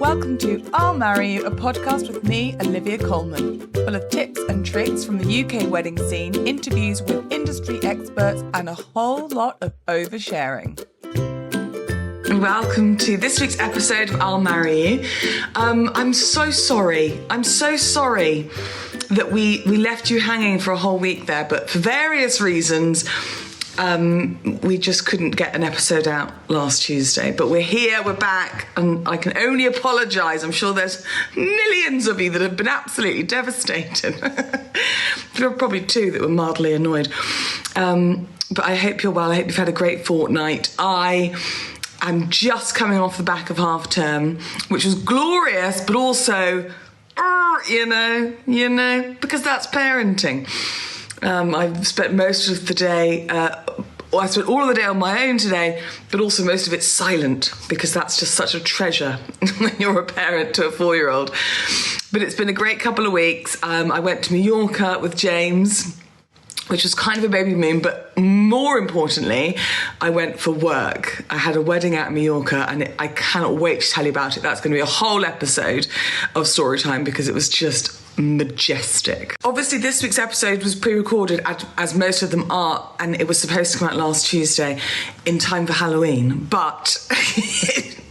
Welcome to I'll Marry You, a podcast with me, Olivia Coleman, full of tips and tricks from the UK wedding scene, interviews with industry experts, and a whole lot of oversharing. Welcome to this week's episode of I'll Marry You. I'm so sorry that we left you hanging for a whole week there, but for various reasons, we just couldn't get an episode out last Tuesday. But we're here, we're back, and I can only apologise. I'm sure there's millions of you that have been absolutely devastated. There were probably two that were mildly annoyed. But I hope you're well. I hope you've had a great fortnight. I'm just coming off the back of half term, which was glorious, but also, you know, because that's parenting. I've spent most of the day, I spent all of the day on my own today, but also most of it silent, because that's just such a treasure when you're a parent to a 4-year-old. But it's been a great couple of weeks. I went to Mallorca with James, which was kind of a baby moon, but more importantly, I went for work. I had a wedding out in Mallorca, and I cannot wait to tell you about it. That's going to be a whole episode of Storytime because it was just majestic. Obviously, this week's episode was pre-recorded, as most of them are, and it was supposed to come out last Tuesday in time for Halloween, but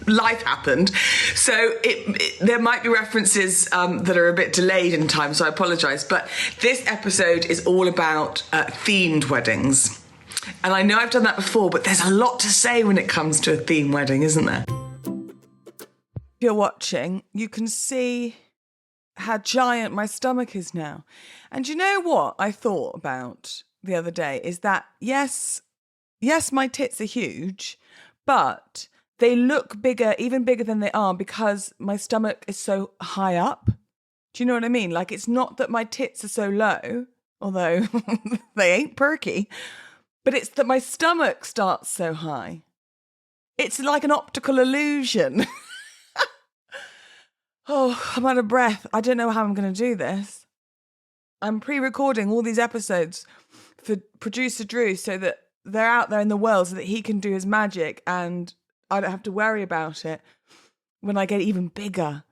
life happened. So there might be references that are a bit delayed in time, so I apologise. But this episode is all about themed weddings. And I know I've done that before, but there's a lot to say when it comes to a theme wedding, isn't there? If you're watching, you can see how giant my stomach is now. And you know what I thought about the other day is that, yes, my tits are huge, but they look bigger, even bigger than they are, because my stomach is so high up. Do you know what I mean? Like, it's not that my tits are so low, although they ain't perky, but it's that my stomach starts so high. It's like an optical illusion. Oh, I'm out of breath. I don't know how I'm going to do this. I'm pre-recording all these episodes for producer Drew so that they're out there in the world so that he can do his magic and I don't have to worry about it when I get even bigger.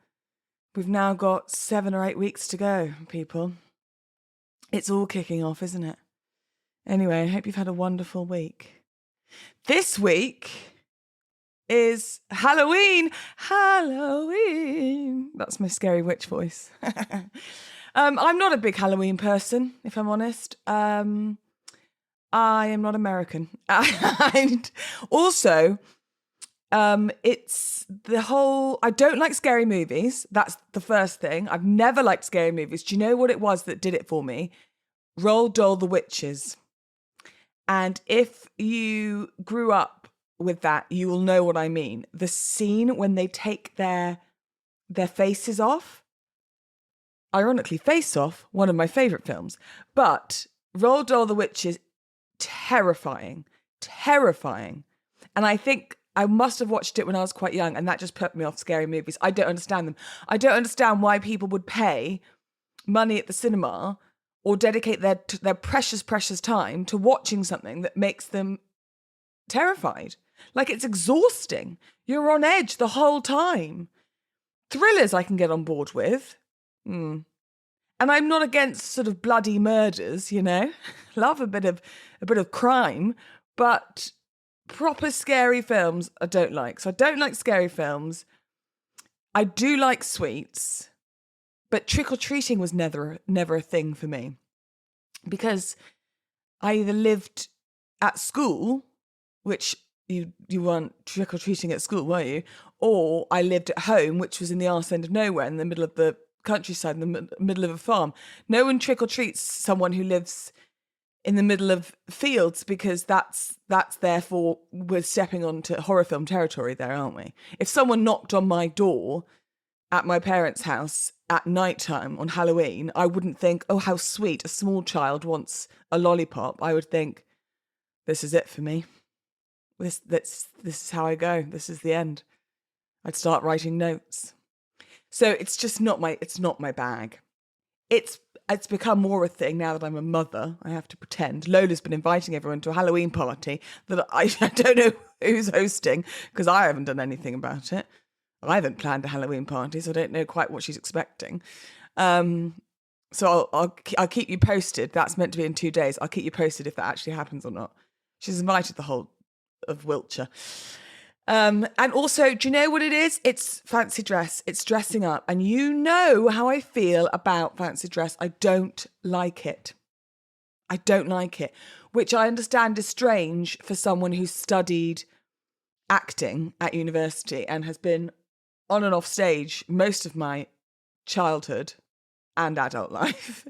We've now got 7 or 8 weeks to go, people. It's all kicking off, isn't it? Anyway, I hope you've had a wonderful week. This week is Halloween. That's my scary witch voice. I'm not a big Halloween person, if I'm honest. I am not American. And also, it's the whole, I don't like scary movies. That's the first thing. I've never liked scary movies. Do you know what it was that did it for me? Roald Dahl the Witches. And if you grew up with that, you will know what I mean. The scene when they take their faces off. Ironically, Face Off, one of my favourite films. But Roald Dahl the Witches, terrifying. And I think I must have watched it when I was quite young, and that just put me off scary movies. I don't understand them. I don't understand why people would pay money at the cinema or dedicate their precious time to watching something that makes them terrified. Like, it's exhausting. You're on edge the whole time. Thrillers I can get on board with. And I'm not against sort of bloody murders, you know. Love a bit of crime, but proper scary films I don't like. So I don't like scary films. I do like sweets, but trick-or-treating was never a thing for me. Because I either lived at school, which you weren't trick-or-treating at school, were you? Or I lived at home, which was in the arse end of nowhere, in the middle of the countryside, in the middle of a farm. No one trick-or-treats someone who lives in the middle of fields, because that's therefore, we're stepping onto horror film territory there, aren't we? If someone knocked on my door at my parents' house at nighttime on Halloween, I wouldn't think, oh, how sweet, a small child wants a lollipop. I would think, this is it for me. This is how I go. This is the end. I'd start writing notes. So it's just not my bag. It's become more a thing now that I'm a mother. I have to pretend. Lola's been inviting everyone to a Halloween party that I don't know who's hosting, because I haven't done anything about it. I haven't planned a Halloween party, so I don't know quite what she's expecting. So I'll keep you posted. That's meant to be in 2 days. I'll keep you posted if that actually happens or not. She's invited the whole of Wiltshire. And also, do you know what it is? It's fancy dress. It's dressing up. And you know how I feel about fancy dress. I don't like it. I don't like it, which I understand is strange for someone who studied acting at university and has been on and off stage most of my childhood and adult life.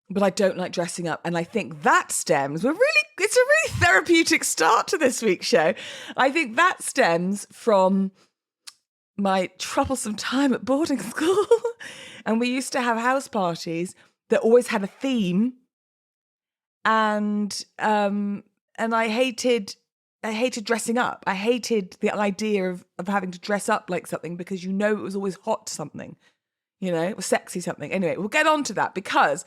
But I don't like dressing up. And I think that stems, it's a really therapeutic start to this week's show. I think that stems from my troublesome time at boarding school. And we used to have house parties that always had a theme. And I hated dressing up. I hated the idea of having to dress up like something because you know it was always hot something. You know, it was sexy something. Anyway, we'll get on to that because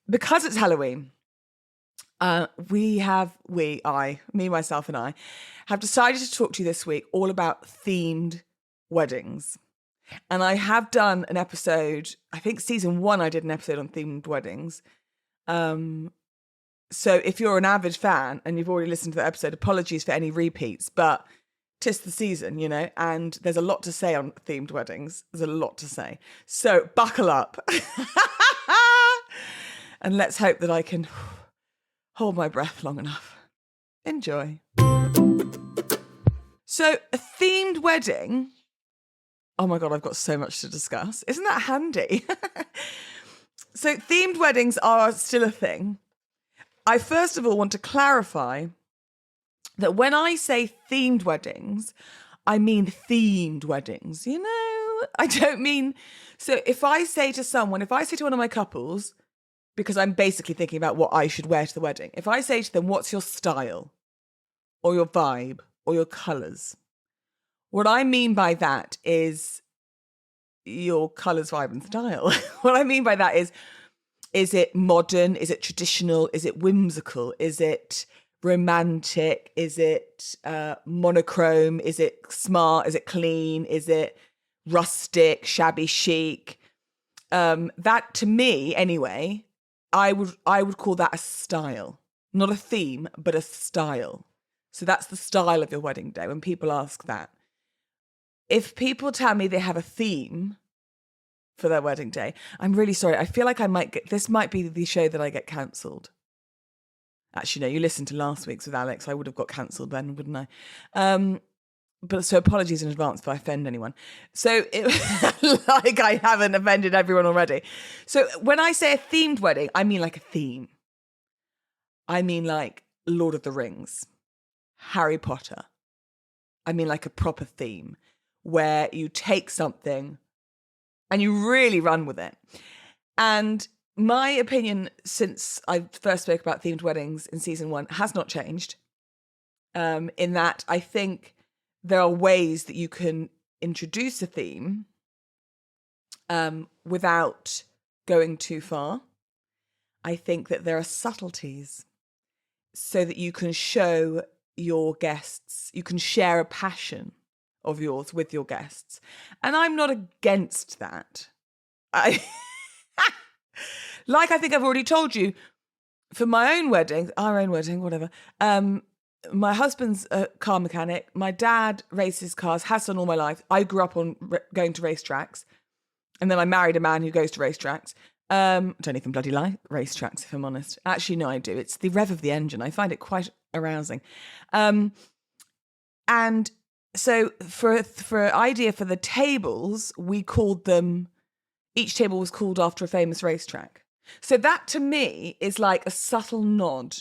it's Halloween. Me, myself and I have decided to talk to you this week all about themed weddings. And I have done an episode, I think season 1, I did an episode on themed weddings. So if you're an avid fan and you've already listened to the episode, apologies for any repeats, but 'tis the season, you know, and there's a lot to say on themed weddings. There's a lot to say. So buckle up. And let's hope that I can hold my breath long enough. Enjoy. So a themed wedding. Oh my God, I've got so much to discuss. Isn't that handy? So themed weddings are still a thing. I first of all want to clarify that when I say themed weddings, I mean themed weddings, you know? I don't mean... So if I say to one of my couples, because I'm basically thinking about what I should wear to the wedding, if I say to them, what's your style or your vibe or your colours? What I mean by that is your colours, vibe and style. What I mean by that is it modern? Is it traditional? Is it whimsical? Is it romantic? Is it monochrome? Is it smart? Is it clean? Is it rustic, shabby chic? That to me, anyway, I would call that a style, not a theme, but a style. So that's the style of your wedding day. When people ask that, if people tell me they have a theme for their wedding day, I'm really sorry. I feel like this might be the show that I get cancelled. Actually, no, you listened to last week's with Alex. I would have got cancelled then, wouldn't I? But so apologies in advance if I offend anyone. So like I haven't offended everyone already. So when I say a themed wedding, I mean like a theme. I mean like Lord of the Rings, Harry Potter. I mean like a proper theme where you take something and you really run with it. And my opinion since I first spoke about themed weddings in season 1 has not changed. In that I think there are ways that you can introduce a theme without going too far. I think that there are subtleties so that you can show your guests, you can share a passion of yours with your guests. And I'm not against that. Like I think I've already told you, for my own wedding, our own wedding, whatever, my husband's a car mechanic. My dad races cars, has done all my life. I grew up on going to racetracks. And then I married a man who goes to racetracks. Don't even bloody like racetracks, if I'm honest. Actually, no, I do. It's the rev of the engine. I find it quite arousing. And so for idea for the tables, we called them, each table was called after a famous racetrack. So that to me is like a subtle nod.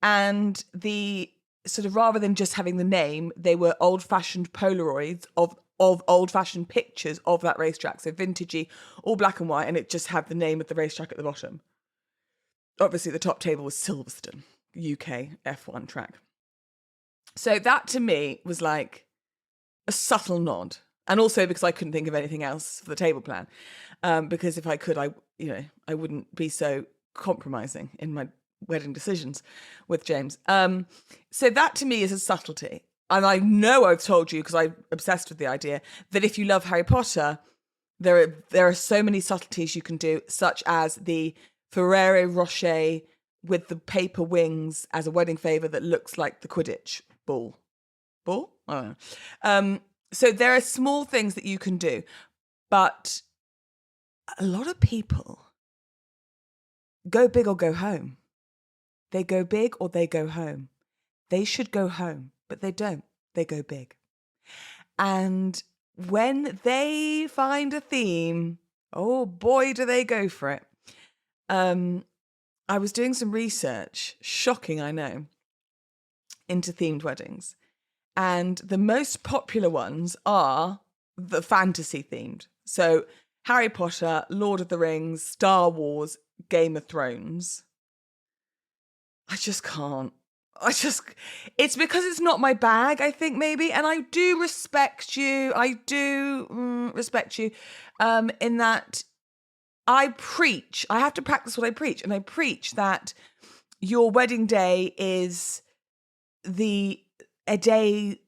And the sort of, rather than just having the name, they were old-fashioned Polaroids of old-fashioned pictures of that racetrack. So vintagey, all black and white, and it just had the name of the racetrack at the bottom. Obviously, the top table was Silverstone, UK F1 track. So that to me was like a subtle nod. And also because I couldn't think of anything else for the table plan. Because if I could, I wouldn't be so compromising in my wedding decisions with James. So that to me is a subtlety. and I know I've told you because I'm obsessed with the idea, that if you love Harry Potter, there are so many subtleties you can do, such as the Ferrero Rocher with the paper wings as a wedding favour that looks like the Quidditch ball. Ball? I don't know. So there are small things that you can do, but a lot of people go big or go home. They go big or they go home. They should go home, but they don't. They go big. And when they find a theme, oh boy, do they go for it. I was doing some research, shocking, I know, into themed weddings. And the most popular ones are the fantasy themed. So Harry Potter, Lord of the Rings, Star Wars, Game of Thrones. I just can't. It's because it's not my bag, I think, maybe. And I do respect you. I do respect you in that I have to practice what I preach. And I preach that your wedding day is a day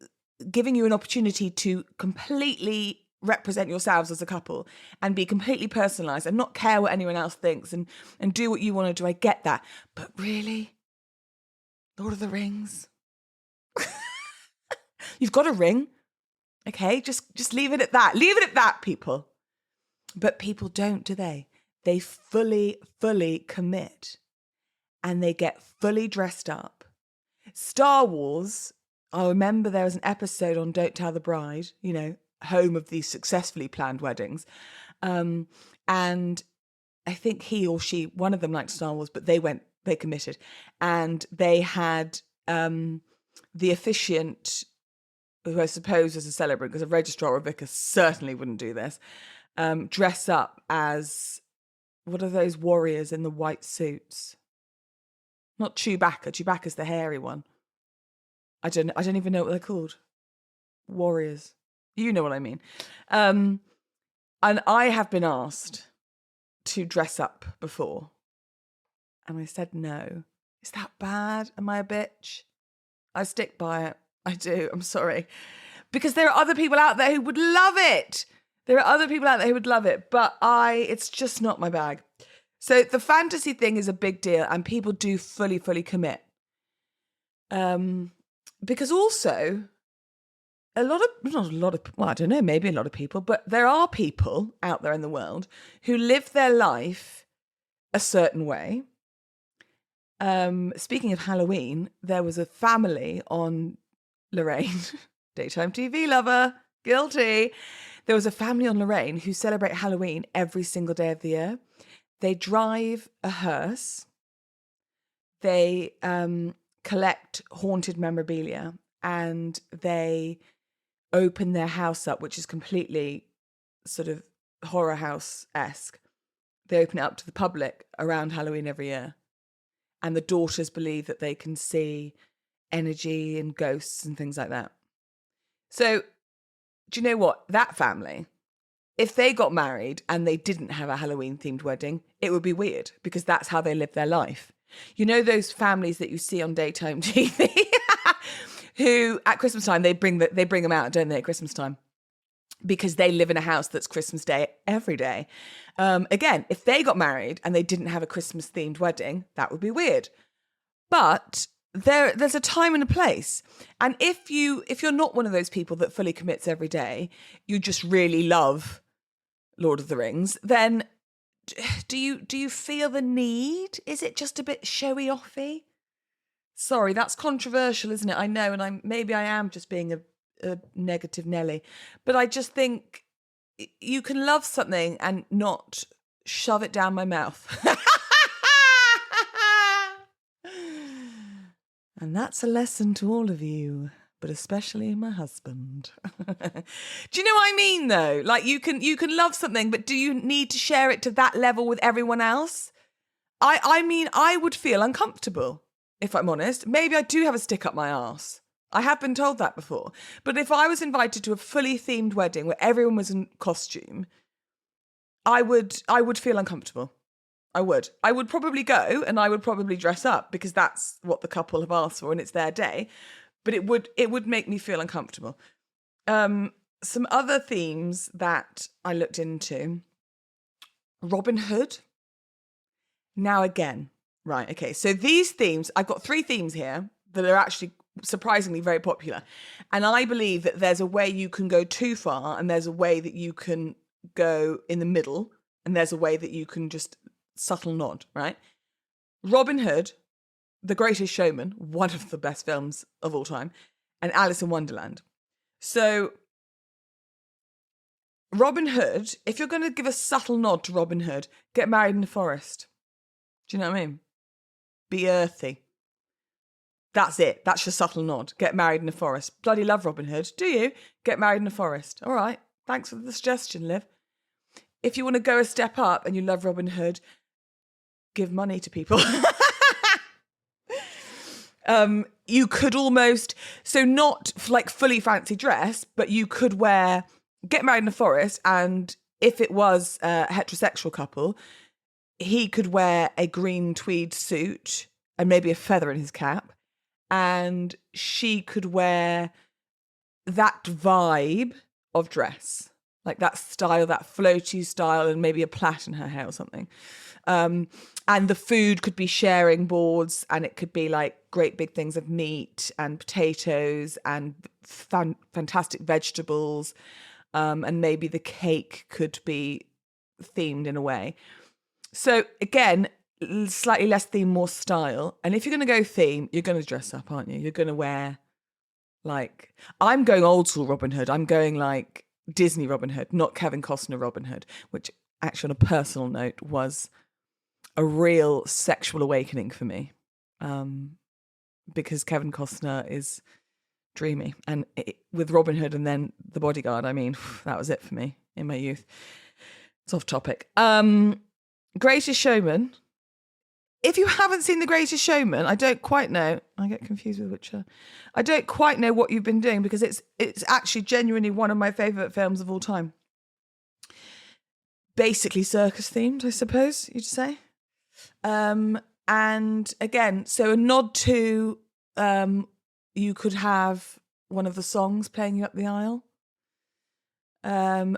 giving you an opportunity to completely represent yourselves as a couple and be completely personalised and not care what anyone else thinks and do what you want to do. I get that. But really? Lord of the Rings? You've got a ring. Okay, just leave it at that. Leave it at that, people. But people don't, do they? They fully commit and they get fully dressed up. Star Wars, I remember there was an episode on Don't Tell the Bride, home of these successfully planned weddings. And I think he or she, one of them liked Star Wars, but they committed. And they had the officiant, who I suppose is a celebrant, because a registrar or vicar certainly wouldn't do this, dress up as, what are those warriors in the white suits? Not Chewbacca. Chewbacca's the hairy one. I don't even know what they're called. Warriors. You know what I mean. And I have been asked to dress up before. And I said no. Is that bad? Am I a bitch? I stick by it. I do. I'm sorry. Because there are other people out there who would love it. But it's just not my bag. So the fantasy thing is a big deal and people do fully commit. Because also, I don't know, maybe a lot of people, but there are people out there in the world who live their life a certain way. Speaking of Halloween, there was a family on Lorraine, daytime TV lover, guilty. There was a family on Lorraine who celebrate Halloween every single day of the year. They drive a hearse. They collect haunted memorabilia and they open their house up, which is completely sort of horror house-esque. They open it up to the public around Halloween every year. And the daughters believe that they can see energy and ghosts and things like that. So, do you know what? That family, if they got married and they didn't have a Halloween-themed wedding, it would be weird because that's how they live their life. You know those families that you see on daytime TV who at Christmas time, they bring them out, don't they, at Christmas time? Because they live in a house that's Christmas Day every day. Again, if they got married and they didn't have a Christmas-themed wedding, that would be weird. But there's a time and a place. And if you're not one of those people that fully commits every day, you just really love Lord of the Rings, then do you feel the need? Is it just a bit showy-offy? Sorry, that's controversial, isn't it? I know, and maybe I am just being a negative Nelly, but I just think you can love something and not shove it down my mouth. And that's a lesson to all of you, but especially my husband. Do you know what I mean, though? Like you can love something, but do you need to share it to that level with everyone else? I mean, I would feel uncomfortable, if I'm honest. Maybe I do have a stick up my arse. I have been told that before. But if I was invited to a fully themed wedding where everyone was in costume, I would feel uncomfortable. I would probably go and I would probably dress up because that's what the couple have asked for and it's their day. but it would make me feel uncomfortable. Some other themes that I looked into: Robin Hood. Now again, right? Okay, so these themes, I've got 3 themes here that are actually surprisingly very popular, and I believe that there's a way you can go too far, and there's a way that you can go in the middle, and there's a way that you can just subtle nod, right? Robin Hood, The Greatest Showman, one of the best films of all time, and Alice in Wonderland. So Robin Hood, if you're going to give a subtle nod to Robin Hood, get married in the forest. Do you know what I mean? Be earthy. That's it. That's your subtle nod. Get married in the forest. Bloody love Robin Hood. Do you? Get married in the forest. All right. Thanks for the suggestion, Liv. If you want to go a step up and you love Robin Hood, give money to people. You could almost, so not like fully fancy dress, but you could get married in the forest, and if it was a heterosexual couple, he could wear a green tweed suit and maybe a feather in his cap, and she could wear that vibe of dress, like that style, that floaty style, and maybe a plait in her hair or something. And the food could be sharing boards, and it could be like great big things of meat and potatoes and fantastic vegetables. And maybe the cake could be themed in a way. So again, slightly less theme, more style. And if you're going to go theme, you're going to dress up, aren't you? You're going to wear, like, I'm going old school Robin Hood. I'm going like Disney Robin Hood, not Kevin Costner Robin Hood, which actually on a personal note was a real sexual awakening for me. Because Kevin Costner is dreamy. And with Robin Hood and then The Bodyguard, I mean, that was it for me in my youth. It's off topic. Greatest Showman. If you haven't seen The Greatest Showman, I don't quite know. I get confused with which. I don't quite know what you've been doing, because it's actually genuinely one of my favourite films of all time. Basically circus themed, I suppose you'd say. And again, so a nod to you could have one of the songs playing you up the aisle.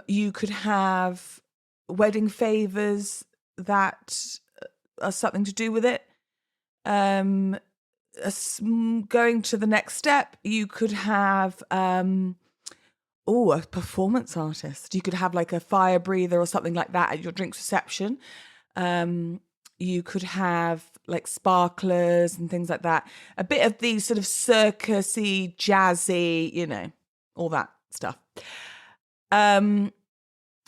You could have wedding favours that are something to do with it. Going to the next step, you could have a performance artist. You could have like a fire breather or something like that at your drinks reception. You could have like sparklers and things like that. A bit of these sort of circusy, jazzy, all that stuff. And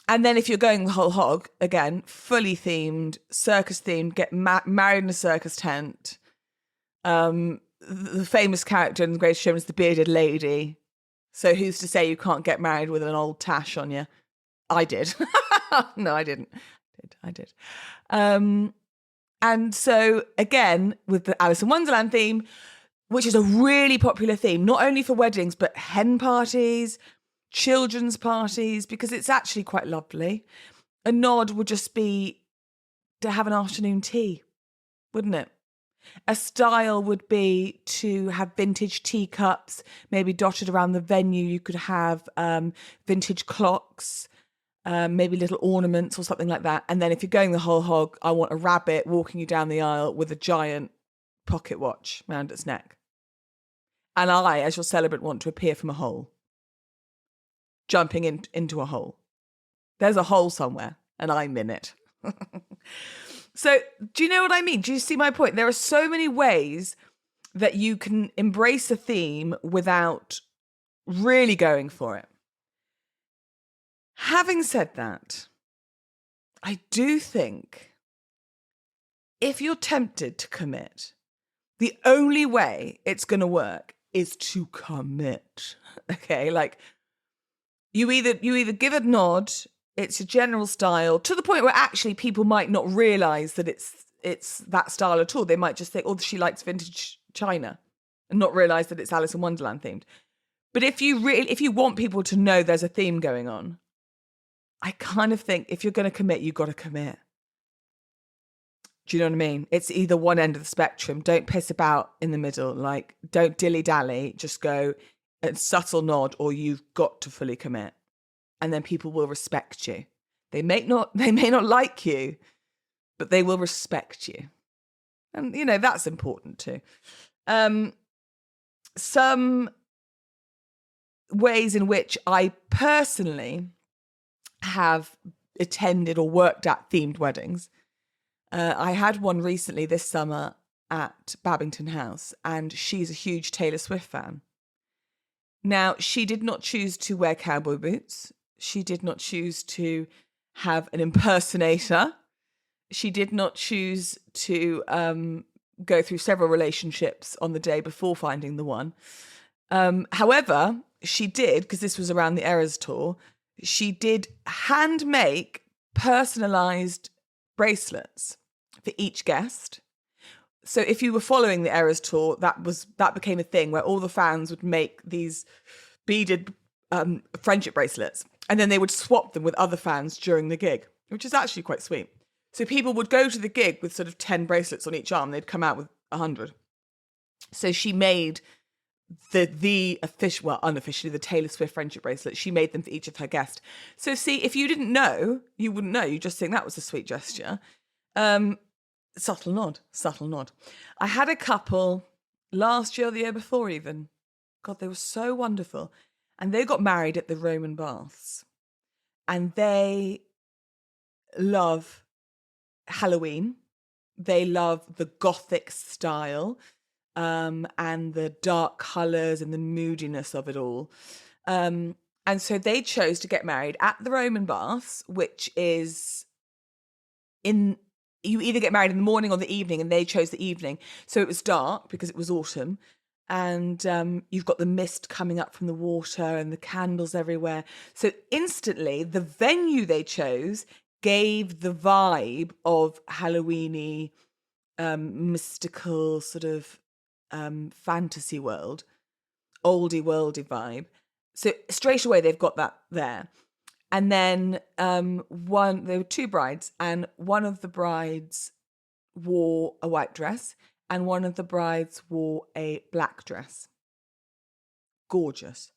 then if you're going the whole hog, again, fully themed, circus themed, get married in a circus tent. The famous character in The Greatest Showman is the bearded lady. So who's to say you can't get married with an old tash on you? I did. No, I didn't. I did. And so, again, with the Alice in Wonderland theme, which is a really popular theme, not only for weddings, but hen parties, children's parties, because it's actually quite lovely. A nod would just be to have an afternoon tea, wouldn't it? A style would be to have vintage teacups, maybe dotted around the venue. You could have vintage clocks, maybe little ornaments or something like that. And then if you're going the whole hog, I want a rabbit walking you down the aisle with a giant pocket watch around its neck. And I, as your celebrant, want to appear from a hole, jumping into a hole. There's a hole somewhere and I'm in it. So do you know what I mean? Do you see my point? There are so many ways that you can embrace a theme without really going for it. Having said that, I do think if you're tempted to commit, the only way it's going to work is to commit. Okay, like you either give a nod, it's a general style, to the point where actually people might not realise that it's that style at all. They might just think, oh, she likes vintage china, and not realise that it's Alice in Wonderland themed. But if you want people to know there's a theme going on, I kind of think if you're going to commit, you've got to commit. Do you know what I mean? It's either one end of the spectrum. Don't piss about in the middle. Like, don't dilly-dally. Just go a subtle nod, or you've got to fully commit. And then people will respect you. They may not like you, but they will respect you. And, you know, that's important too. Some ways in which I personally have attended or worked at themed weddings. I had one recently this summer at Babington House, and she's a huge Taylor Swift fan. Now, she did not choose to wear cowboy boots. She did not choose to have an impersonator. She did not choose to go through several relationships on the day before finding the one. However, she did, because this was around the Eras tour, she did hand make personalised bracelets for each guest. So if you were following the Eras tour, that became a thing where all the fans would make these beaded friendship bracelets, and then they would swap them with other fans during the gig, which is actually quite sweet. So people would go to the gig with sort of 10 bracelets on each arm. They'd come out with 100. So she made the official, well, unofficially, the Taylor Swift friendship bracelet. She made them for each of her guests. So see, if you didn't know, you wouldn't know. You just think that was a sweet gesture. Subtle nod. I had a couple last year or the year before even. God, they were so wonderful. And they got married at the Roman baths. And they love Halloween. They love the Gothic style and the dark colours and the moodiness of it all. And so they chose to get married at the Roman baths, which is you either get married in the morning or the evening, and they chose the evening. So it was dark because it was autumn. And you've got the mist coming up from the water and the candles everywhere. So instantly, the venue they chose gave the vibe of Halloween-y, mystical sort of fantasy world, oldie worldy vibe. So straight away, they've got that there. And then there were two brides, and one of the brides wore a white dress, and one of the brides wore a black dress. Gorgeous.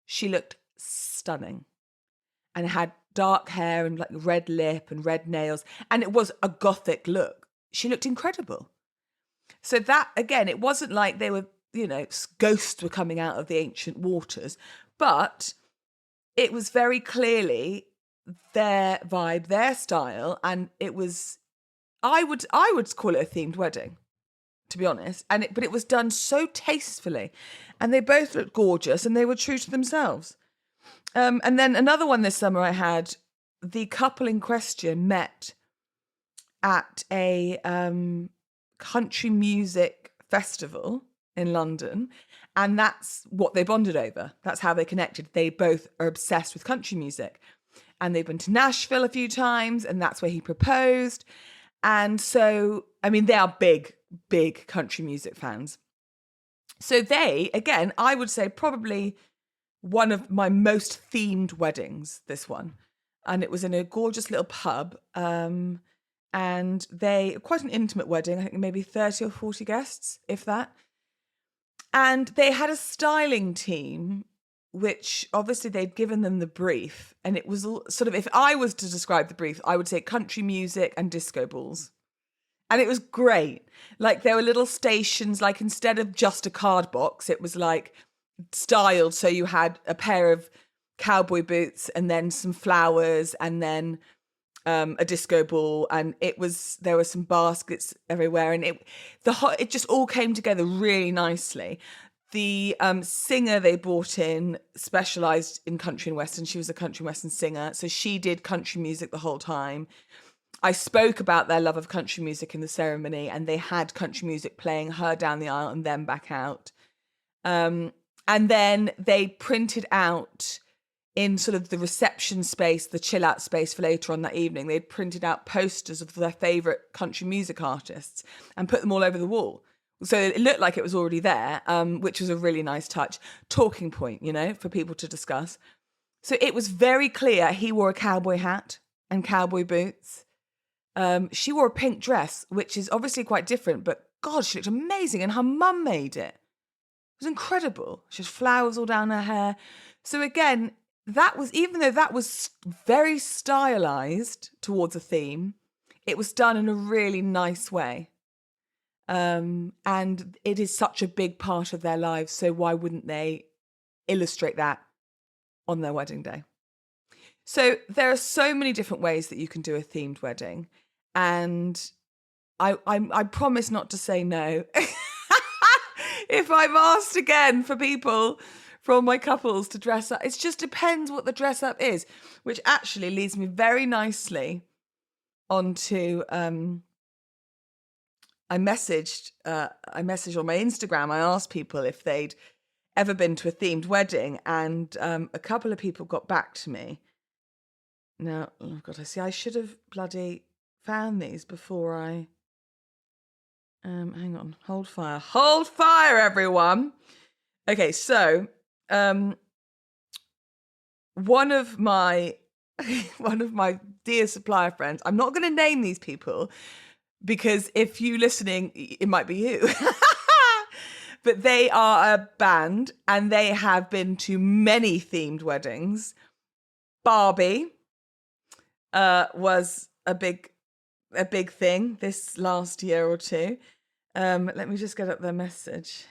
She looked stunning and had dark hair and like red lip and red nails. And it was a Gothic look. She looked incredible. So that, again, it wasn't like they were, you know, ghosts were coming out of the ancient waters, but it was very clearly their vibe, their style. And it was, I would call it a themed wedding, to be honest. But it was done so tastefully, and they both looked gorgeous, and they were true to themselves. And then another one this summer I had, the couple in question met at a country music festival in London, and that's what they bonded over. That's how they connected. They both are obsessed with country music, and they've been to Nashville a few times, and that's where he proposed. And so, I mean, they are big country music fans. So they, again, I would say probably one of my most themed weddings, this one. And it was in a gorgeous little pub. And they, quite an intimate wedding, I think maybe 30 or 40 guests, if that. And they had a styling team, which obviously they'd given them the brief. And it was sort of, if I was to describe the brief, I would say country music and disco balls. And it was great. Like, there were little stations, like instead of just a card box, it was like styled. So you had a pair of cowboy boots and then some flowers and then a disco ball. And there were some baskets everywhere. And it just all came together really nicely. The singer they brought in specialised in country and western. She was a country and western singer. So she did country music the whole time. I spoke about their love of country music in the ceremony, and they had country music playing, her down the aisle and then back out. And then they printed out in sort of the reception space, the chill out space for later on that evening, they'd printed out posters of their favourite country music artists and put them all over the wall. So it looked like it was already there, which was a really nice touch. Talking point, you know, for people to discuss. So it was very clear he wore a cowboy hat and cowboy boots. She wore a pink dress, which is obviously quite different, but God, she looked amazing. And her mum made it. It was incredible. She had flowers all down her hair. So again, that was, even though that was very stylized towards a theme, it was done in a really nice way. And it is such a big part of their lives. So why wouldn't they illustrate that on their wedding day? So there are so many different ways that you can do a themed wedding. And I promise not to say no. If I'm asked again for people from my couples to dress up, it just depends what the dress up is, which actually leads me very nicely onto, I messaged on my Instagram. I asked people if they'd ever been to a themed wedding, and a couple of people got back to me. Now, oh God, I should have bloody found these before I... hang on, hold fire, everyone. Okay, so one of my dear supplier friends, I'm not going to name these people because if you listening, it might be you. But they are a band and they have been to many themed weddings. Barbie was a big thing this last year or two. Let me just get up their message.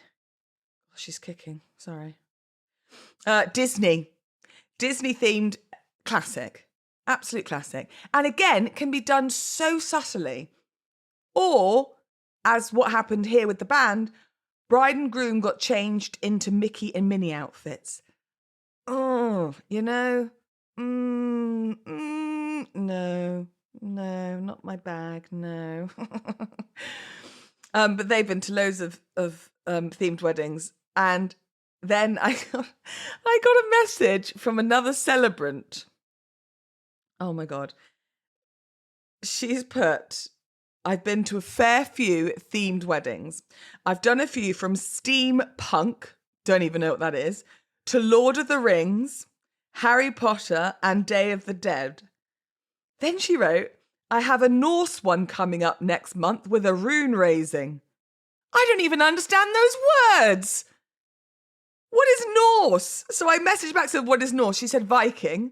Oh, she's kicking. Sorry. Disney themed classic, absolute classic. And again, it can be done so subtly. Or, as what happened here with the band, bride and groom got changed into Mickey and Minnie outfits. Oh, no, not my bag, no. But they've been to loads of themed weddings. And then I got a message from another celebrant. Oh my God. She's put, I've been to a fair few themed weddings. I've done a few from steampunk, don't even know what that is, to Lord of the Rings, Harry Potter, and Day of the Dead. Then she wrote, I have a Norse one coming up next month with a rune raising. I don't even understand those words. What is Norse? So I messaged back, said, what is Norse? She said Viking.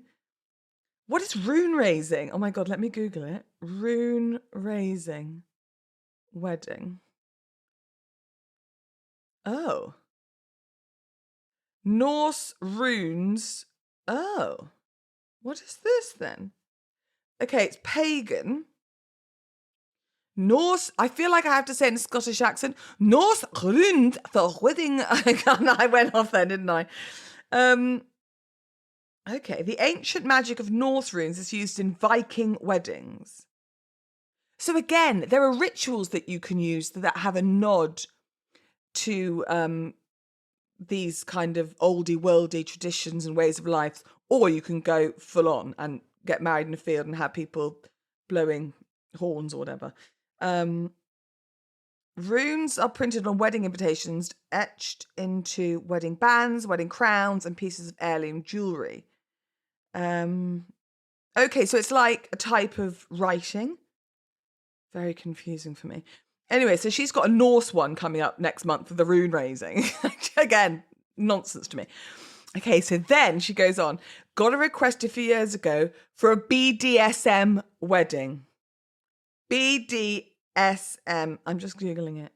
What is rune raising? Oh my God, let me Google it. Rune raising wedding. Oh. Norse runes. Oh. What is this then? Okay, it's pagan. Norse, I feel like I have to say it in a Scottish accent. Norse runes for wedding. I went off then, didn't I? Okay, the ancient magic of Norse runes is used in Viking weddings. So again, there are rituals that you can use that have a nod to these kind of oldie worldy traditions and ways of life, or you can go full on and get married in a field and have people blowing horns or whatever. Runes are printed on wedding invitations, etched into wedding bands, wedding crowns, and pieces of heirloom jewellery. Okay, so it's like a type of writing. Very confusing for me. Anyway, so she's got a Norse one coming up next month for the rune raising. Again, nonsense to me. Okay, so then she goes on, got a request a few years ago for a BDSM wedding. BDSM, I'm just Googling it.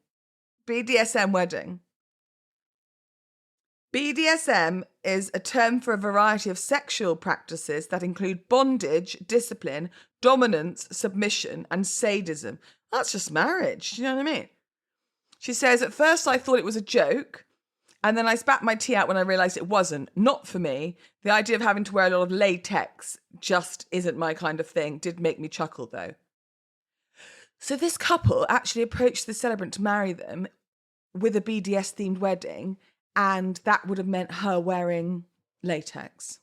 BDSM wedding. BDSM is a term for a variety of sexual practices that include bondage, discipline, dominance, submission, and sadism. That's just marriage, do you know what I mean? She says, at first I thought it was a joke, and then I spat my tea out when I realised it wasn't. Not for me. The idea of having to wear a lot of latex just isn't my kind of thing. Did make me chuckle, though. So this couple actually approached the celebrant to marry them with a BDS-themed wedding, and that would have meant her wearing latex.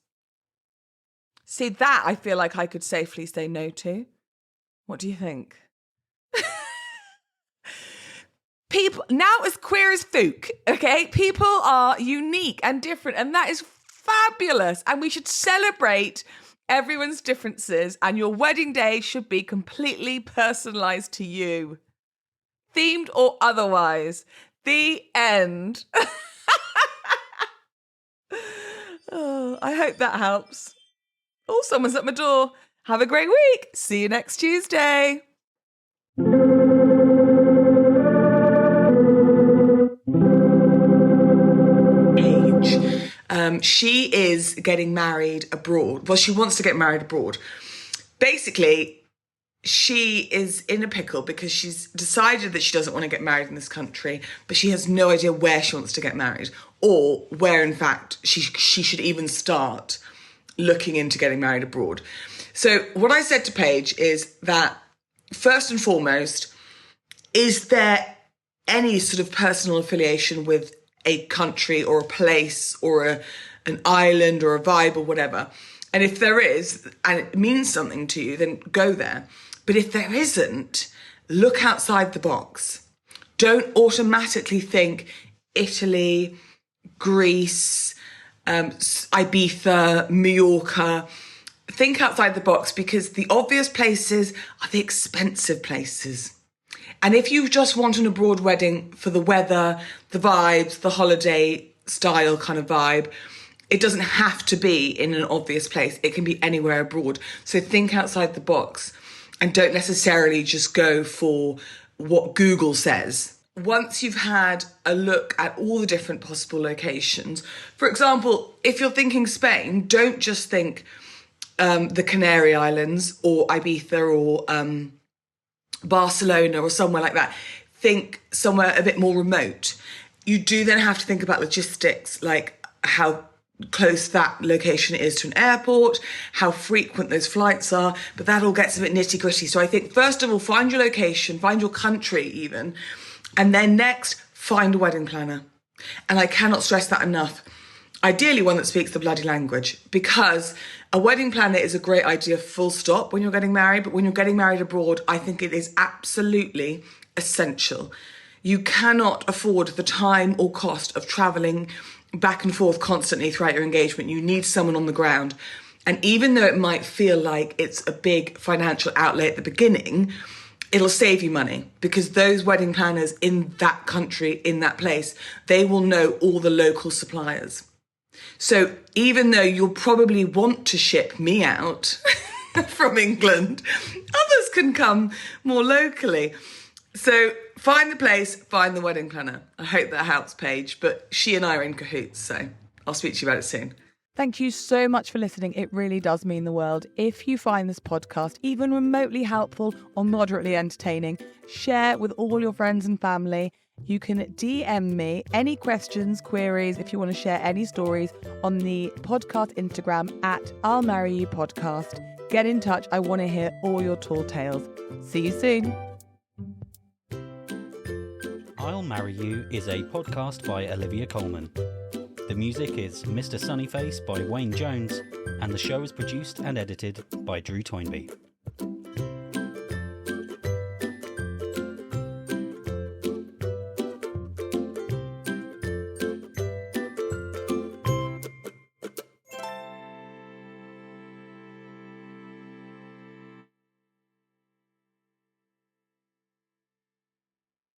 See, that I feel like I could safely say no to. What do you think? People, now as queer as folk, okay? People are unique and different, and that is fabulous. And we should celebrate everyone's differences, and your wedding day should be completely personalised to you. Themed or otherwise. The end. Oh, I hope that helps. Oh, someone's at my door. Have a great week. See you next Tuesday. She is getting married abroad. Well, she wants to get married abroad. Basically, she is in a pickle because she's decided that she doesn't want to get married in this country, but she has no idea where she wants to get married or where, in fact, she should even start looking into getting married abroad. So what I said to Paige is that, first and foremost, is there any sort of personal affiliation with a country or a place or an island or a vibe or whatever? And if there is, and it means something to you, then go there. But if there isn't, look outside the box. Don't automatically think Italy, Greece, Ibiza, Mallorca. Think outside the box, because the obvious places are the expensive places. And if you just want an abroad wedding for the weather, the vibes, the holiday style kind of vibe, it doesn't have to be in an obvious place. It can be anywhere abroad. So think outside the box and don't necessarily just go for what Google says. Once you've had a look at all the different possible locations, for example, if you're thinking Spain, don't just think the Canary Islands or Ibiza or Barcelona or somewhere like that. Think somewhere a bit more remote. You do then have to think about logistics, like how close that location is to an airport, how frequent those flights are, but that all gets a bit nitty gritty. So I think, first of all, find your location, find your country even, and then next, find a wedding planner. And I cannot stress that enough. Ideally one that speaks the bloody language, because a wedding planner is a great idea full stop when you're getting married, but when you're getting married abroad, I think it is absolutely essential. You cannot afford the time or cost of travelling back and forth constantly throughout your engagement. You need someone on the ground. And even though it might feel like it's a big financial outlay at the beginning, it'll save you money, because those wedding planners in that country, in that place, they will know all the local suppliers. So even though you'll probably want to ship me out from England, others can come more locally. So find the place, find the wedding planner. I hope that helps, Paige, but she and I are in cahoots, so I'll speak to you about it soon. Thank you so much for listening. It really does mean the world. If you find this podcast even remotely helpful or moderately entertaining, share with all your friends and family. You can DM me any questions, queries, if you want to share any stories on the podcast Instagram at I'll Marry You Podcast. Get in touch. I want to hear all your tall tales. See you soon. I'll Marry You is a podcast by Olivia Coleman. The music is Mr. Sunnyface by Wayne Jones, and the show is produced and edited by Drew Toynbee.